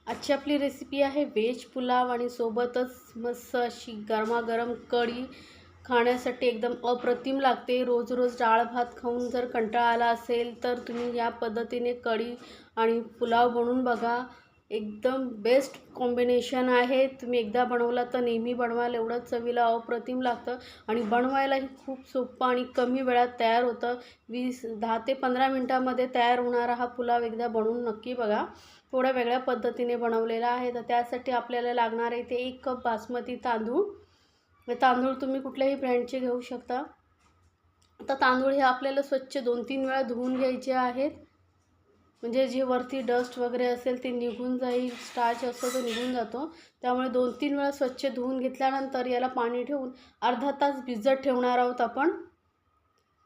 आजची आपली रेसिपी आहे व्हेज पुलाव आणि सोबतच मस्त अशी गरमागरम कढी खाण्यासाठी एकदम अप्रतिम लागते। रोज रोज डाळ भात खाऊन जर कंटाळा आला असेल तर तुम्ही या पद्धतीने कढी आणि पुलाव बनवून बघा। एकदम बेस्ट कॉम्बिनेशन आहे। तुम्ही एकदा बनवला तर नेहमी बनवाल, एवढं चवीला अप्रतिम लागतं आणि बनवायलाही खूप सोपं आणि कमी वेळात तयार होतं। 10 ते 15 मिनिटांमध्ये तयार होणारा हा पुलाव एकदा बनवून नक्की बघा। थोड्या वेगळ्या पद्धतीने बनवलेला आहे। तर त्यासाठी आपल्याला लागणार आहे ते 1 कप बासमती तांदूळ। हे तांदूळ तुम्ही कुठल्याही ब्रँडचे घेऊ शकता। आता तांदूळ हे आपल्याला स्वच्छ 2-3 वेळा धुवून घ्यायचे आहेत, म्हणजे जे वरती डस्ट वगैरे असेल ते निघून जाईल, स्टार्च असतो तो निघून जातो। त्यामुळे 2-3 वेळा स्वच्छ धुवून घेतल्यानंतर याला पाणी ठेवून अर्धा तास भिजत ठेवणार आहोत आपण।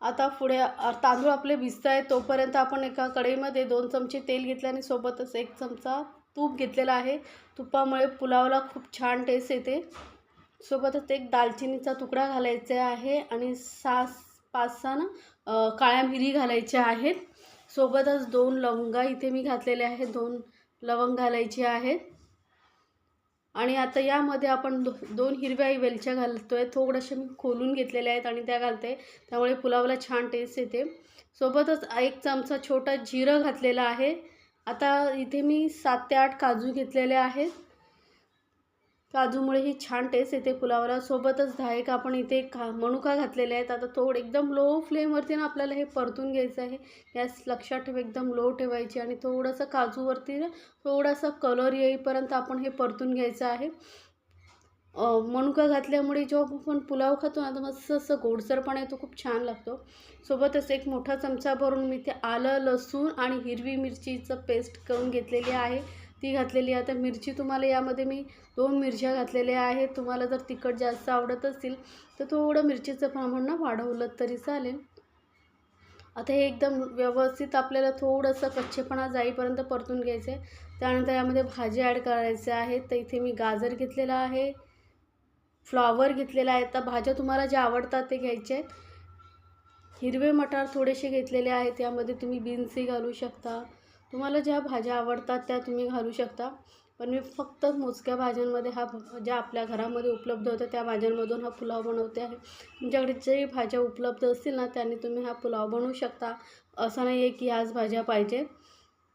आता पुढे तांदूळ आपले भिजत आहेत तोपर्यंत आपण एका कढईमध्ये 2 चमचे तेल घेतले आणि सोबतच 1 चमचा तूप घेतलेला आहे। तुपामुळे पुलावला खूप छान टेस्ट येते। सोबतच एक दालचिनीचा तुकडा घालायचा आहे आणि 5-6 ना काळ्या मिरी घालायच्या आहेत। सोबतच 2 लवंगा इथे मी घातलेले आहेत, 2 लवंग घालायचे आहेत। आणि आता यामध्ये आपण 2 हिरव्या वेलच्या घालतोय, थोड्याशा मी खोलून घेतलेल्या आहेत आणि त्या घालते, त्यामुळे पुलावला छान टेस्ट येते। सोबतच 1 चमचा छोटा जिरं घातलेला आहे। आता इथे मी 7 ते 8 काजू घेतलेले आहेत, काजूमुळे ही छान टेस्ट येते पुलावला। सोबतच 10 आपण इथे मनुका घातलेले आहेत। आता थोडं एकदम लो फ्लेमवरती ना आपल्याला हे परतून घ्यायचं आहे। गॅस लक्षात ठेवा एकदम लो ठेवायची आणि थोडंसं काजूवरती ना थोडासा कलर येईपर्यंत आपण हे परतून घ्यायचं आहे। मनुका घातल्यामुळे जेव्हा आपण पुलाव खातो ना तर मस्त असं गोडसरपणा येतो, खूप छान लागतो। सोबतच 1 मोठा चमचा भरून मी ते आलं, लसूण आणि हिरवी मिरचीचं पेस्ट करून घेतलेली आहे, ती घातलेली आहे। आता मिरची तुम्हाला यामध्ये मी 2 मिरच्या घातलेल्या आहेत। तुम्हाला जर तिखट जास्त आवडत असेल तर थोडं मिरचीचं प्रमाण ना वाढवलं तरी चालेल। आता हे एकदम व्यवस्थित आपल्याला थोडंसं कच्चेपणा जाईपर्यंत परतून घ्यायचं आहे। त्यानंतर यामध्ये भाजी ॲड करायचे आहेत। तर इथे मी गाजर घेतलेला आहे, फ्लॉवर घेतलेला आहे। तर भाज्या तुम्हाला ज्या आवडतात ते घ्यायचे आहेत। हिरवे मटार थोडेसे घेतलेले आहेत, यामध्ये तुम्ही बीन्सही घालू शकता। तुम्हाला ज्या भाज्या आवडतात त्या तुम्ही घालू शकता, पण मी फक्त मोजक्या भाज्यांमध्ये ज्या आपल्या घरामध्ये उपलब्ध होत्या त्या भाज्यांमधून हा पुलाव बनवते आहे। तुमच्याकडे जे भाज्या उपलब्ध असतील ना त्याने तुम्ही हा पुलाव बनवू शकता, असं नाही आहे की ह्याच भाज्या पाहिजे।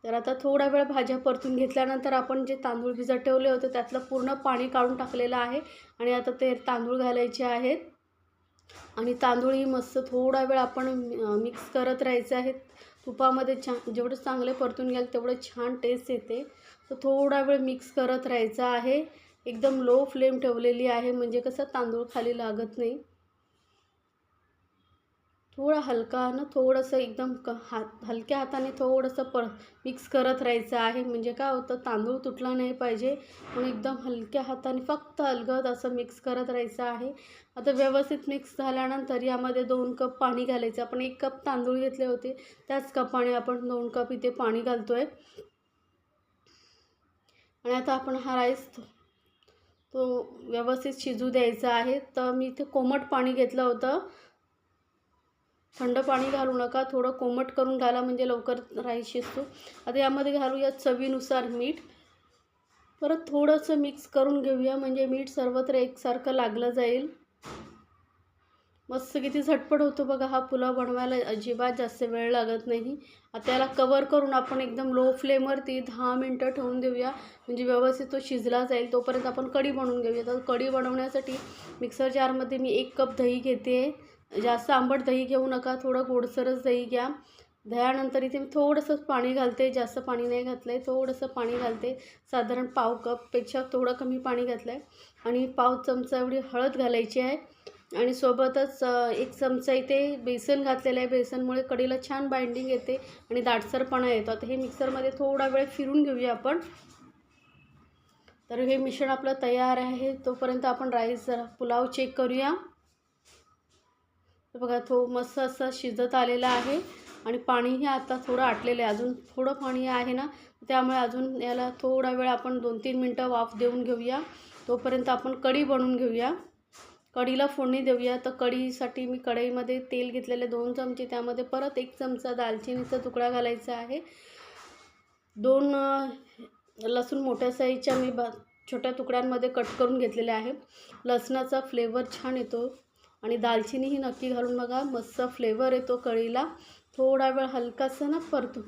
तर आता थोडा वेळ भाज्या परतून घेतल्यानंतर आपण जे तांदूळ भिजत ठेवले होते त्यातलं पूर्ण पाणी काढून टाकलेलं आहे आणि आता ते तांदूळ घालायचे आहेत आणि तांदूळही मस्त थोडा वेळ आपण मिक्स करत राहायचे आहे। तुपामध्ये जेवढं चांगले परतून घ्याल तेवढं छान टेस्ट येते। तर थोडा वेळ मिक्स करत राहायचं आहे, एकदम लो फ्लेम ठेवलेली आहे, म्हणजे कसं तांदूळ खाली लागत नाही। थोडा हलका ना थोडंसं एकदम हलक्या हाताने थोडंसं मिक्स करत राहायचं आहे, म्हणजे काय होतं तांदूळ तुटला नाही पाहिजे, म्हणून एकदम हलक्या हाताने फक्त अलगद असं मिक्स करत राहायचं आहे। आता व्यवस्थित मिक्स झाल्यानंतर यामध्ये 2 कप पाणी घालायचं। आपण 1 कप तांदूळ घेतले होते त्याच कपाने आपण 2 कप इथे पाणी घालतोय आणि आता आपण हा राईस तो व्यवस्थित शिजू द्यायचा आहे। तर मी इथे कोमट पाणी घेतलं होतं, थंड पाणी घालू नका, थोडं कोमट करून घाला म्हणजे लवकर राईस शिजतो। आता यामध्ये घालूया चवीनुसार मीठ, परत थोडंसं मिक्स करून घेऊया म्हणजे मीठ सर्वत्र एकसारखं लागलं जाईल। मस्त किती झटपट होतो बघा हा पुलाव बनवायला, अजिबात जास्त वेळ लागत नाही। आता याला कवर करून आपण एकदम लो फ्लेमवरती 10 मिनटं ठेवून देऊया, म्हणजे व्यवस्थित तो शिजला जाईल। तोपर्यंत आपण कढी बनवून घेऊया। तर कढी बनवण्यासाठी मिक्सर जारमध्ये मी 1 कप दही घेते। जास्त आंबट दही घेऊ नका, थोडं गोडसरच दही घ्या। दह्यानंतर इथे मी थोडंसं पाणी घालते, जास्त पाणी नाही घातलं आहे, थोडंसं पाणी घालते, साधारण पाव कपपेक्षा थोडं कमी पाणी घातलं आहे आणि पाव चमचा एवढी हळद घालायची आहे आणि सोबतच 1 चमचा इथे बेसन घातलेलं आहे। बेसनमुळे कढीला छान बाइंडिंग येते आणि दाटसरपणा येतो। आता हे मिक्सरमध्ये थोडा वेळ फिरून घेऊया आपण। तर हे मिश्रण आपलं तयार आहे, तोपर्यंत आपण राईस पुलाव चेक करूया। तर बघा तो मस्त असा शिजत आलेला आहे आणि पाणीही आता थोडं आटलेलं आहे, अजून थोडं पाणी आहे ना, त्यामुळे अजून याला थोडा वेळ आपण 2-3 मिनटं वाफ देऊन घेऊया। तोपर्यंत आपण कढी बनवून घेऊया, कढीला फोडणी देऊया। तर कढीसाठी मी कढईमध्ये तेल घेतलेले 2 चमचे, त्यामध्ये परत 1 चमचा दालचिनीचा तुकडा घालायचा आहे, 2 लसूण मोठ्या साईजच्या मी छोट्या तुकड्यांमध्ये कट करून घेतलेले आहे. लसणाचा फ्लेवर छान येतो आणि दालचिनीही नक्की घालून बघा, मस्त फ्लेवर येतो कढीला. थोडा वेळ हलकासा ना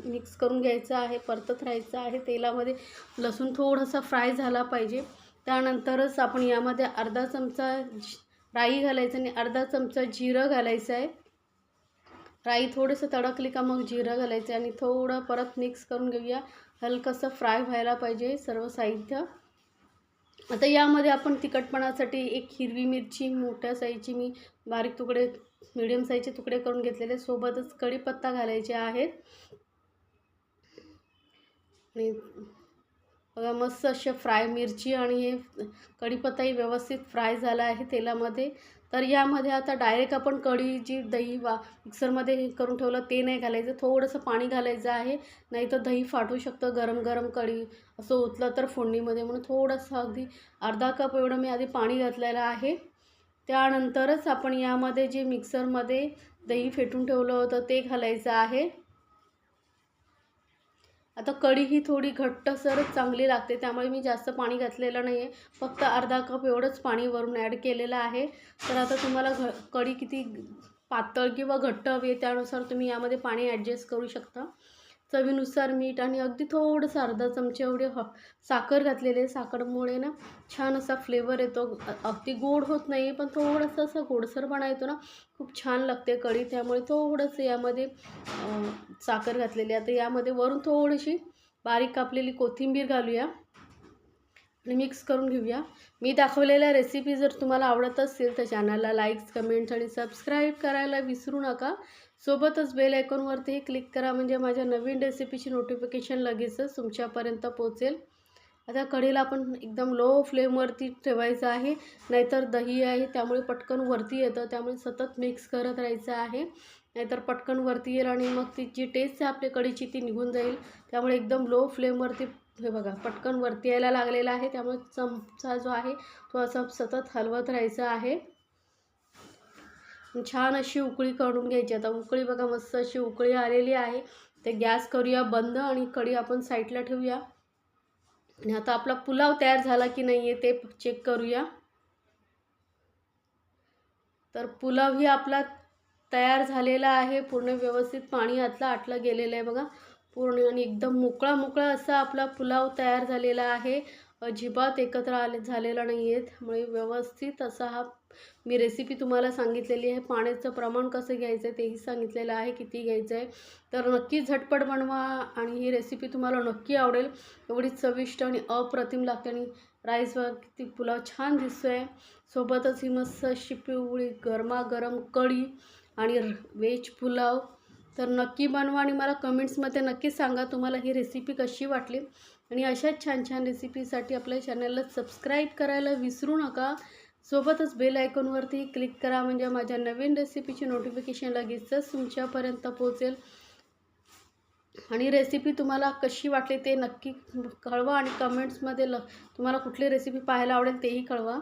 मिक्स करून घ्यायचं आहे, परतत राहायचं आहे तेलामध्ये. लसूण थोडासा फ्राय झाला पाहिजे. त्यानंतरच आपण यामध्ये अर्धा चमचा राई घालायचं आणि अर्धा चमचा जिरं घालायचं आहे. राई थोडंसं तडकली का मग जिरं घालायचं आणि थोडं परत मिक्स करून घेऊया. हलकंसं फ्राय व्हायला पाहिजे सर्व साहित्य. आता यामध्ये आपण तिखटपणासाठी एक हिरवी मिरची मोठ्या साईजची मी बारीक तुकडे मीडियम साईजचे तुकडे करून घेतलेले, सोबतच कढीपत्ता घालायचे आहेत. आणि बघा मस्त असे फ्राय मिरची आणि हे कढीपत्ताही व्यवस्थित फ्राय झाला आहे तेलामध्ये. तर यामध्ये आता डायरेक्ट आपण कढी जी दही मिक्सरमध्ये हे करून ठेवलं ते नाही घालायचं, थोडंसं पाणी घालायचं आहे. नाही तर दही फाटू शकतं गरम गरम कढी असं ओतलं तर फोडणीमध्ये. म्हणून थोडंसं अगदी अर्धा कप एवढं मी आधी पाणी घातलेलं आहे. त्यानंतरच आपण यामध्ये जे मिक्सरमध्ये दही फेटून ठेवलं होतं ते घालायचं आहे. आता कढी ही थोडी घट्टसरच चांगली लागते, त्यामुळे मी जास्त पाणी घातलेलं नाही आहे, फक्त अर्धा कप एवढंच पाणी वरून ॲड केलेलं आहे. तर आता तुम्हाला कढी किती पातळ किंवा घट्ट हवी आहे त्यानुसार तुम्ही यामध्ये पाणी ॲडजस्ट करू शकता. चवीनुसार मीठ आणि अगदी थोडंसं अर्धा चमचे एवढे साखर घातलेले आहे. साखरेमुळे ना छान असा फ्लेवर येतो. अगदी गोड होत नाही पण थोडंसं असं गोडसरपणा येतो ना, खूप छान लागते कढी. त्यामुळे थोडंसं यामध्ये साखर घातलेली. आता यामध्ये वरून थोडीशी बारीक कापलेली कोथिंबीर घालूया आणि मिक्स करून घेऊया. मी दाखवलेल्या रेसिपी जर तुम्हाला आवडत असतील तर चॅनलला लाईक्स, कमेंट्स आणि सबस्क्राईब करायला विसरू नका. सोबतच बेल आयकॉनवरतीही क्लिक करा, म्हणजे माझ्या नवीन रेसिपीची नोटिफिकेशन लगेचच तुमच्यापर्यंत पोहोचेल. आता कढीला आपण एकदम लो फ्लेमवरती ठेवायचं आहे, नाहीतर दही आहे त्यामुळे पटकन वरती येतं. त्यामुळे सतत मिक्स करत राहायचं आहे, नाहीतर पटकन वरती येईल आणि मग ती जी टेस्ट आहे आपल्या कढीची ती निघून जाईल. त्यामुळे एकदम लो फ्लेमवरती हे बघा पटकन वरती यायला लागलेला आहे, त्यामुळे चमचा जो आहे तो असं सतत हलवत राहायचं आहे. छान अशी उकळी काढून घ्यायची. आता उकळी बघा मस्त अशी उकळी आलेली आहे. ते गॅस करूया बंद आणि कढी आपण साईडला ठेवूया. आणि आता आपला पुलाव तयार झाला की नाही आहे ते चेक करूया. तर पुलावही आपला तयार झालेला आहे. पूर्ण व्यवस्थित पाणी आटलं गेलेलं आहे बघा पूर्ण, आणि एकदम मोकळा असा आपला पुलाव तयार झालेला आहे. अजिबात एकत्र झालेला नाही आहे. त्यामुळे व्यवस्थित असा हा मी रेसिपी तुम्हाला सांगितलेली आहे. पाण्याचं प्रमाण कसं घ्यायचं आहे तेही सांगितलेलं आहे, किती घ्यायचं आहे. तर नक्की झटपट बनवा आणि ही रेसिपी तुम्हाला नक्की आवडेल. एवढी चविष्ट आणि अप्रतिम लागते. आणि राईस व किती पुलाव छान दिसतो आहे. सोबतच ही मस्त अशी पिवळी गरमागरम कढी आणि व्हेज पुलाव. तर नक्की बनवा आणि मला कमेंट्समध्ये नक्की सांगा तुम्हाला ही रेसिपी कशी वाटली. आणि अशाच छान छान रेसिपीसाठी आपल्या चॅनलला सबस्क्राईब करायला विसरू नका. सोबतच बेल आयकॉनवरती क्लिक करा, म्हणजे माझ्या नवीन रेसिपीची नोटिफिकेशन लगेचच तुमच्यापर्यंत पोहोचेल. आणि रेसिपी तुम्हाला कशी वाटली ते नक्की कळवा आणि कमेंट्समध्ये तुम्हाला कुठली रेसिपी पाहायला आवडेल तेही कळवा.